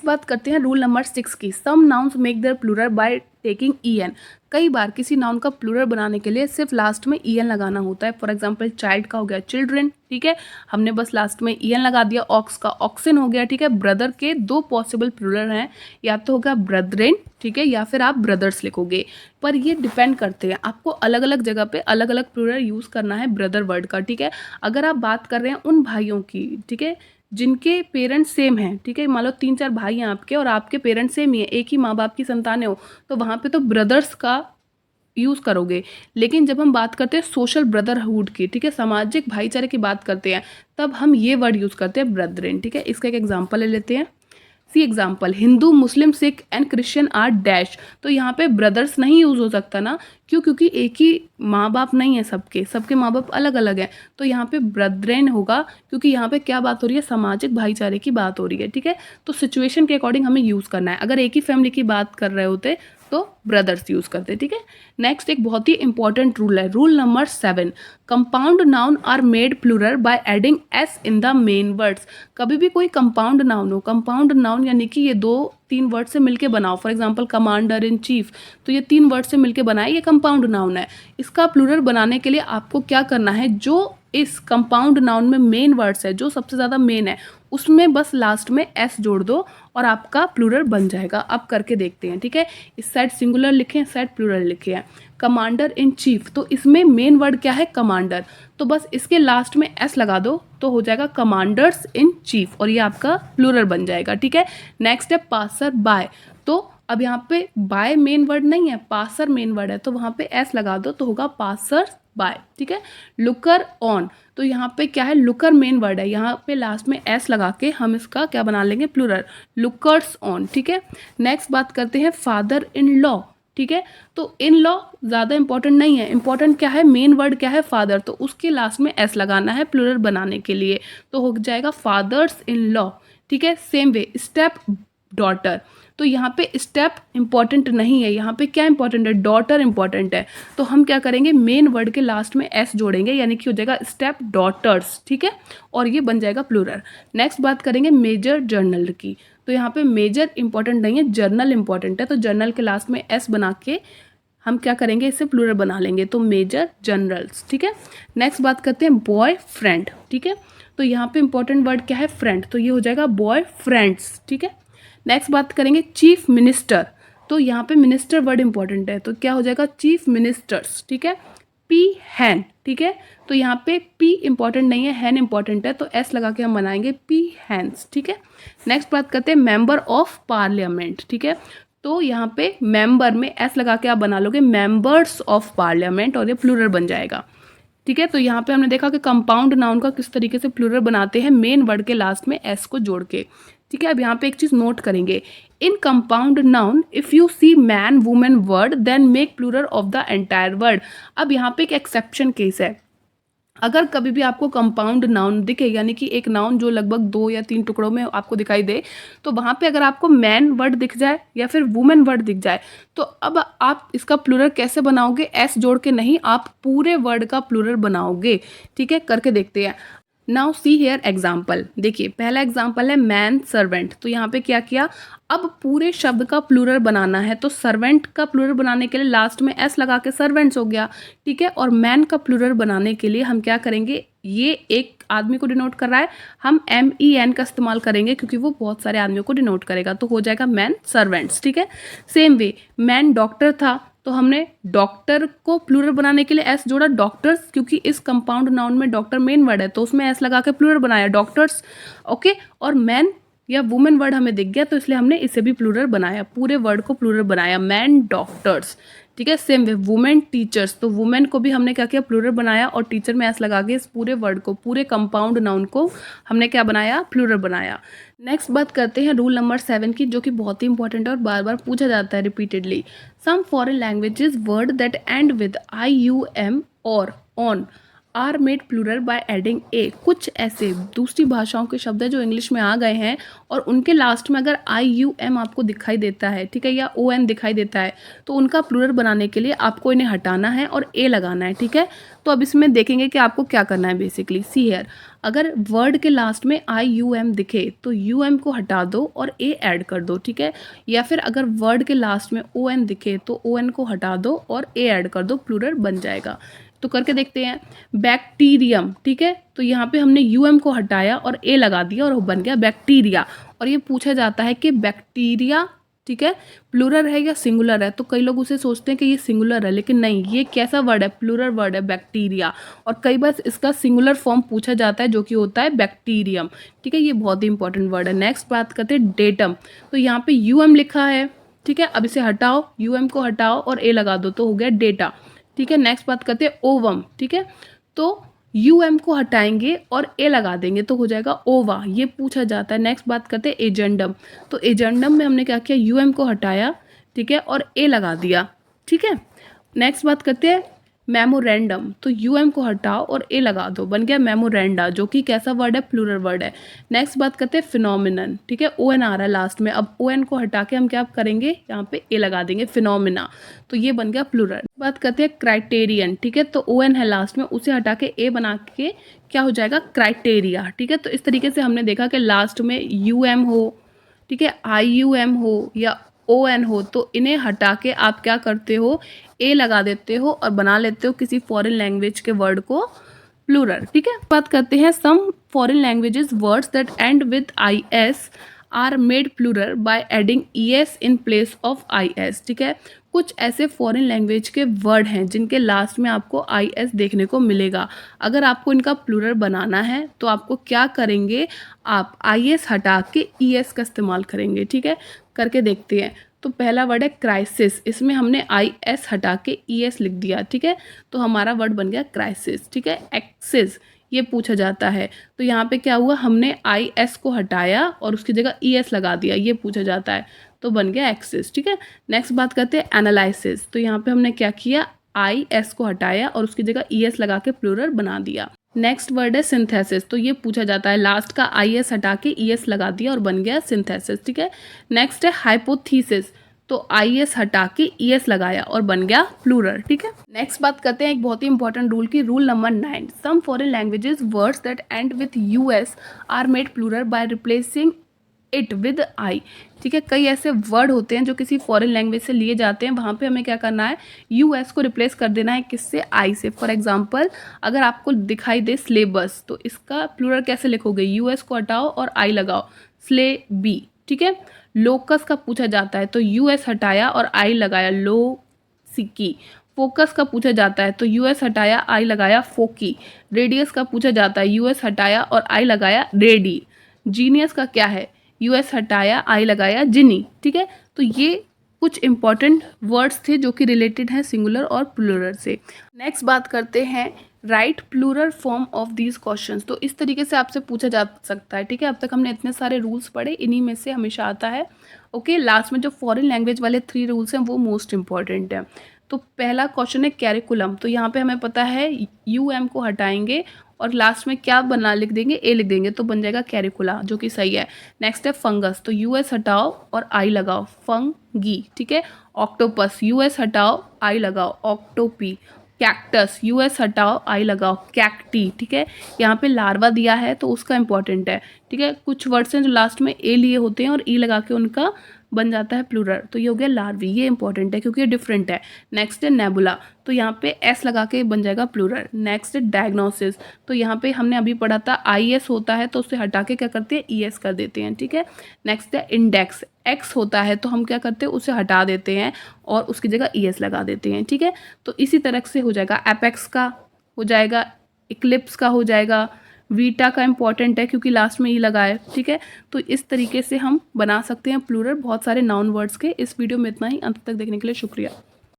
Next बात करते हैं रूल नंबर 6 की। Some nouns make their plural by taking en। कई बार किसी नाउन का प्लूरल बनाने के लिए सिर्फ लास्ट में en लगाना होता है। फॉर एग्जांपल चाइल्ड का हो गया चिल्ड्रन, ठीक है, हमने बस लास्ट में en लगा दिया। ऑक्स का ऑक्सिन हो गया, ठीक है। ब्रदर के दो पॉसिबल प्लूरल हैं, या तो होगा ब्रदरेन, ठीक है, या फिर आप ब्रदर्स लिखोगे। पर ये डिपेंड करते हैं, आपको अलग अलग जगह पे अलग अलग प्लूरल यूज़ करना है ब्रदर वर्ड का, ठीक है। अगर आप बात कर रहे हैं उन भाइयों की, ठीक है, जिनके पेरेंट्स सेम हैं, ठीक है, मान लो 3-4 भाई हैं आपके और आपके पेरेंट्स सेम ही हैं, एक ही माँ बाप की संतानें हो, तो वहाँ पे तो ब्रदर्स का यूज़ करोगे। लेकिन जब हम बात करते हैं सोशल ब्रदरहुड की, ठीक है, सामाजिक भाईचारे की बात करते हैं, तब हम ये वर्ड यूज़ करते हैं ब्रदरेन, ठीक है। इसका एक एग्जाम्पल ले लेते हैं। See example, Hindu Muslim Sikh and Christian are dash. तो यहाँ पे ब्रदर्स नहीं यूज़ हो सकता ना, क्यों? क्योंकि एक ही माँ बाप नहीं है सबके, सबके माँ बाप अलग अलग हैं। तो यहाँ पे ब्रदरेन होगा, क्योंकि यहाँ पे क्या बात हो रही है, सामाजिक भाईचारे की बात हो रही है, ठीक है। तो सिचुएशन के अकॉर्डिंग हमें यूज़ करना है। अगर एक ही फैमिली की बात कर रहे होते तो ब्रदर्स यूज़ करते, ठीक है। नेक्स्ट एक बहुत ही इंपॉर्टेंट रूल है, rule number 7। Compound noun are made plural by adding S in the main words. कभी भी कोई कंपाउंड नाउन हो, कंपाउंड नाउन यानी कि ये 2-3 वर्ड से मिलके बनाओ। For example commander in chief, तो ये 3 वर्ड से मिलके बनाए, ये कंपाउंड नाउन है। इसका प्लूरल बनाने के लिए आपको क्या करना है, जो इस कंपाउंड नाउन में मेन वर्ड्स है, जो सबसे ज़्यादा मेन है, उसमें बस लास्ट में एस जोड़ दो और आपका प्लूरल बन जाएगा। अब करके देखते हैं, ठीक है। इस साइड सिंगुलर लिखे, इस साइड प्लूरल लिखे हैं। कमांडर इन चीफ, तो इसमें मेन वर्ड क्या है, कमांडर, तो बस इसके लास्ट में एस लगा दो तो हो जाएगा कमांडर्स इन चीफ, और ये आपका प्लूरल बन जाएगा, ठीक है। नेक्स्ट है पासर बाय। तो अब यहाँ पे बाय मेन वर्ड नहीं है, पासर मेन वर्ड है, तो वहाँ पे एस लगा दो तो होगा पासर बाय, ठीक है। लुकर ऑन, तो यहाँ पे क्या है, लुकर मेन वर्ड है, यहाँ पे लास्ट में एस लगा के हम इसका क्या बना लेंगे, प्लूरल, लुकर्स ऑन, ठीक है। नेक्स्ट बात करते हैं फादर इन लॉ, ठीक है। तो इन लॉ ज़्यादा इंपॉर्टेंट नहीं है, इंपॉर्टेंट क्या है, मेन वर्ड क्या है, फादर, तो उसके लास्ट में एस लगाना है प्लूरल बनाने के लिए, तो हो जाएगा फादर्स इन लॉ, ठीक है। सेम वे स्टेप डॉटर, तो यहाँ पे स्टेप इंपॉर्टेंट नहीं है, यहाँ पे क्या इंपॉर्टेंट है, डॉटर इंपॉर्टेंट है। तो हम क्या करेंगे, मेन वर्ड के लास्ट में एस जोड़ेंगे, यानी कि हो जाएगा स्टेप डॉटर्स, ठीक है, और ये बन जाएगा प्लूरल। नेक्स्ट बात करेंगे मेजर जर्नल की, तो यहाँ पे मेजर इंपॉर्टेंट नहीं है, जर्नल इंपॉर्टेंट है, तो जर्नल के लास्ट में एस बना के हम क्या करेंगे, इसे प्लूरल बना लेंगे, तो मेजर जनरल्स, ठीक है। नेक्स्ट बात करते हैं बॉय फ्रेंड, ठीक है, तो यहाँ पे इंपॉर्टेंट वर्ड क्या है, फ्रेंड, तो ये हो जाएगा बॉय फ्रेंड्स, ठीक है। नेक्स्ट बात करेंगे चीफ मिनिस्टर, तो यहाँ पे मिनिस्टर वर्ड इंपॉर्टेंट है, तो क्या हो जाएगा चीफ मिनिस्टर्स, ठीक है। पी हैन, ठीक है, तो यहाँ पे पी इंपॉर्टेंट नहीं है, हैन इंपॉर्टेंट है, तो एस लगा के हम बनाएंगे पी हैंस, ठीक है। नेक्स्ट बात करते हैं मेंबर ऑफ पार्लियामेंट, ठीक है, तो यहाँ पे मेंबर में एस लगा के आप बना लोगे मेंबर्स ऑफ पार्लियामेंट, और ये प्लूरल बन जाएगा, ठीक है। तो यहाँ पे हमने देखा कि कंपाउंड नाउन का किस तरीके से प्लूरल बनाते हैं, मेन वर्ड के लास्ट में एस को जोड़ के, ठीक है। अब यहाँ पे एक चीज़ नोट करेंगे, in compound noun if you see man women word then make plural of the entire word. अब यहाँ पे एक एक्सेप्शन केस है, अगर कभी भी आपको कंपाउंड नाउन दिखे, यानी कि एक नाउन जो लगभग 2 या 3 टुकड़ों में आपको दिखाई दे, तो वहाँ पे अगर आपको मैन वर्ड दिख जाए या फिर वुमेन वर्ड दिख जाए, तो अब आप इसका प्लूरल कैसे बनाओगे, एस जोड़ के नहीं, आप पूरे वर्ड का प्लूरल बनाओगे, ठीक है। करके देखते हैं। नाउ सी हेयर एग्जाम्पल, देखिए पहला एग्जाम्पल है मैन सर्वेंट, तो यहाँ पे क्या किया, अब पूरे शब्द का प्लूरल बनाना है, तो सर्वेंट का प्लूरल बनाने के लिए लास्ट में एस लगा के सर्वेंट्स हो गया, ठीक है। और मैन का प्लूरल बनाने के लिए हम क्या करेंगे, ये एक आदमी को डिनोट कर रहा है, हम MEN का इस्तेमाल करेंगे क्योंकि वो बहुत सारे आदमियों को डिनोट करेगा, तो हो जाएगा मैन सर्वेंट्स, ठीक है। सेम वे मैन डॉक्टर था, तो हमने डॉक्टर को प्लूरल बनाने के लिए एस जोड़ा डॉक्टर्स, क्योंकि इस कंपाउंड नाउन में डॉक्टर मेन वर्ड है, तो उसमें एस लगा के प्लूरल बनाया डॉक्टर्स, ओके। और मैन या वुमेन वर्ड हमें दिख गया, तो इसलिए हमने इसे भी प्लूरल बनाया, पूरे वर्ड को प्लूरल बनाया, मैन डॉक्टर्स, ठीक है। सेम वे वुमेन टीचर्स, तो वुमेन को भी हमने क्या किया, प्लूरल बनाया, और टीचर में एस लगा के इस पूरे वर्ड को, पूरे कंपाउंड नाउन को हमने क्या बनाया, प्लूरल बनाया। नेक्स्ट बात करते हैं रूल नंबर 7 की, जो कि बहुत ही इंपॉर्टेंट है और बार बार पूछा जाता है repeatedly. Some foreign languages word that end with IUM और on are made plural by adding a. कुछ ऐसे दूसरी भाषाओं के शब्द हैं जो इंग्लिश में आ गए हैं और उनके लास्ट में अगर आई यू एम आपको दिखाई देता है, ठीक है, या ओ एन दिखाई देता है, तो उनका प्लूरल बनाने के लिए आपको इन्हें हटाना है और ए लगाना है, ठीक है। तो अब इसमें देखेंगे कि आपको क्या करना है बेसिकली। सी हेयर, अगर वर्ड के लास्ट में आई यू एम दिखे तो यू एम को हटा दो और ए ऐड कर दो, ठीक है। या फिर अगर वर्ड के लास्ट में ओ एन दिखे तो ओ एन को हटा दो और ए ऐड कर दो, प्लूरल बन जाएगा। तो करके देखते हैं। बैक्टीरियम, ठीक है, तो यहाँ पे हमने यू एम को हटाया और ए लगा दिया और वो बन गया बैक्टीरिया। और ये पूछा जाता है कि बैक्टीरिया, ठीक है, प्लूरल है या सिंगुलर है। तो कई लोग उसे सोचते हैं कि ये सिंगुलर है, लेकिन नहीं, ये कैसा वर्ड है, प्लूरल वर्ड है, बैक्टीरिया। और कई बार इसका सिंगुलर फॉर्म पूछा जाता है जो कि होता है बैक्टीरियम, ठीक है। ये बहुत ही इंपॉर्टेंट वर्ड है। नेक्स्ट बात करते हैं डेटम। तो यहाँ पे यू एम लिखा है, ठीक है, अब इसे हटाओ, यू एम को हटाओ और ए लगा दो तो हो गया डेटा, ठीक है। नेक्स्ट बात करते हैं ओवम, ठीक है, तो यू एम को हटाएंगे और ए लगा देंगे तो हो जाएगा ओवा, ये पूछा जाता है। नेक्स्ट बात करते हैं एजेंडम। तो एजेंडम में हमने क्या किया, यू एम को हटाया, ठीक है, और ए लगा दिया, ठीक है। नेक्स्ट बात करते हैं मेमोरेंडम। तो यू एम को हटाओ और ए लगा दो, बन गया मेमोरेंडा, जो कि कैसा वर्ड है, प्लूरल वर्ड है। नेक्स्ट बात करते हैं फिनोमिनन, ठीक है, ओ एन आ रहा है लास्ट में, अब ओ एन को हटा के हम क्या करेंगे, यहाँ पे ए लगा देंगे, फिनोमिना, तो ये बन गया प्लूरल। बात करते हैं क्राइटेरियन, ठीक है, तो ओ एन है लास्ट में, उसे हटा के ए बना के क्या हो जाएगा, क्राइटेरिया, ठीक है। तो इस तरीके से हमने देखा कि लास्ट में यू एम हो, ठीक है, आई यू एम हो या ओ एन हो, तो इन्हें हटा के आप क्या करते हो, ए लगा देते हो और बना लेते हो किसी फॉरेन लैंग्वेज के वर्ड को प्लूरल, ठीक है। बात करते हैं some foreign languages words that end with I S are made plural by adding E S in place of I S, ठीक है। कुछ ऐसे फॉरेन लैंग्वेज के वर्ड हैं जिनके लास्ट में आपको आई एस देखने को मिलेगा। अगर आपको इनका प्लूरल बनाना है तो आपको क्या करेंगे, आप आई एस हटा के ई एस का इस्तेमाल करेंगे, ठीक है। करके देखते हैं। तो पहला वर्ड है क्राइसिस, इसमें हमने आई एस हटा के ई एस लिख दिया, ठीक है, तो हमारा वर्ड बन गया क्राइसिस, ठीक है। एक्सिस, ये पूछा जाता है, तो यहाँ पे क्या हुआ, हमने आई एस को हटाया और उसकी जगह ई एस लगा दिया, ये पूछा जाता है, तो बन गया एक्सिस, ठीक है। नेक्स्ट बात करते हैं एनालिसिस। तो यहाँ पे हमने क्या किया, आई एस को हटाया और उसकी जगह ई एस लगा के प्लूरल बना दिया। नेक्स्ट वर्ड है सिंथेसिस। तो ये पूछा जाता है, लास्ट का आई एस हटा के ई एस लगा दिया और बन गया सिंथेसिस, ठीक है। नेक्स्ट है हाइपोथीसिस। तो आई एस हटा के ई एस लगाया और बन गया प्लूरल, ठीक है। नेक्स्ट बात करते हैं एक बहुत ही इंपॉर्टेंट रूल की, rule number 9। Some foreign languages words that end with U S are made plural by replacing it with I, ठीक है। कई ऐसे वर्ड होते हैं जो किसी फॉरेन लैंग्वेज से लिए जाते हैं, वहाँ पे हमें क्या करना है, यू एस को रिप्लेस कर देना है, किससे, आई से। फॉर एग्जांपल अगर आपको दिखाई दे सिलेबस, तो इसका प्लूरल कैसे लिखोगे, यू एस को हटाओ और आई लगाओ, स्ले बी, ठीक है। लोकस का पूछा जाता है तो यू एस हटाया और आई लगाया, लो सिकी। फोकस का पूछा जाता है तो यू एस हटाया, आई लगाया, फोकी। रेडियस का पूछा जाता है, यू एस हटाया और आई लगाया, रेडी। जीनियस का क्या है, यू एस हटाया, आई लगाया, जिनी, ठीक है। तो ये कुछ इंपॉर्टेंट वर्ड्स थे जो कि रिलेटेड हैं सिंगुलर और प्लूरल से। नेक्स्ट बात करते हैं write plural form of these questions. तो इस तरीके से आपसे पूछा जा सकता है, ठीक है। अब तक हमने इतने सारे रूल्स पढ़े, इन्हीं में से हमेशा आता है, ओके। लास्ट में जो फॉरेन लैंग्वेज वाले 3 रूल्स हैं वो मोस्ट इंपॉर्टेंट है। तो पहला क्वेश्चन है कैरिकुलम। तो यहाँ पे हमें पता है यू एम को हटाएंगे और लास्ट में क्या बना लिख देंगे, ए लिख देंगे, तो बन जाएगा कैरिकुला, जो कि सही है। नेक्स्ट है फंगस। तो यू एस हटाओ और आई लगाओ, फंगी, ठीक है। ऑक्टोपस, यू एस हटाओ, आई लगाओ, ऑक्टोपी। कैक्टस, यू एस हटाओ, आई लगाओ, कैक्टी, ठीक है। यहाँ पे लार्वा दिया है तो उसका इंपॉर्टेंट है, ठीक है। कुछ वर्ड्स हैं जो लास्ट में ए लिए होते हैं और ई लगा के उनका बन जाता है प्लूरल, तो ये हो गया लार्वी, ये इंपॉर्टेंट है क्योंकि ये डिफरेंट है। नेक्स्ट है नेबुला। तो यहाँ पे एस लगा के बन जाएगा प्लूरल। नेक्स्ट है डायग्नोसिस। तो यहाँ पे हमने अभी पढ़ा था आई एस होता है तो उसे हटा के क्या करते हैं, ई एस कर देते हैं, ठीक है। नेक्स्ट है इंडेक्स। एक्स होता है तो हम क्या करते हैं, उसे हटा देते हैं और उसकी जगह ई एस लगा देते हैं, ठीक है। तो इसी तरह से हो जाएगा, एपेक्स का हो जाएगा, इक्लिप्स का हो जाएगा, वीटा का इंपॉर्टेंट है क्योंकि लास्ट में ई लगा है, ठीक है। तो इस तरीके से हम बना सकते हैं प्लूरल बहुत सारे नाउन वर्ड्स के। इस वीडियो में इतना ही, अंत तक देखने के लिए शुक्रिया।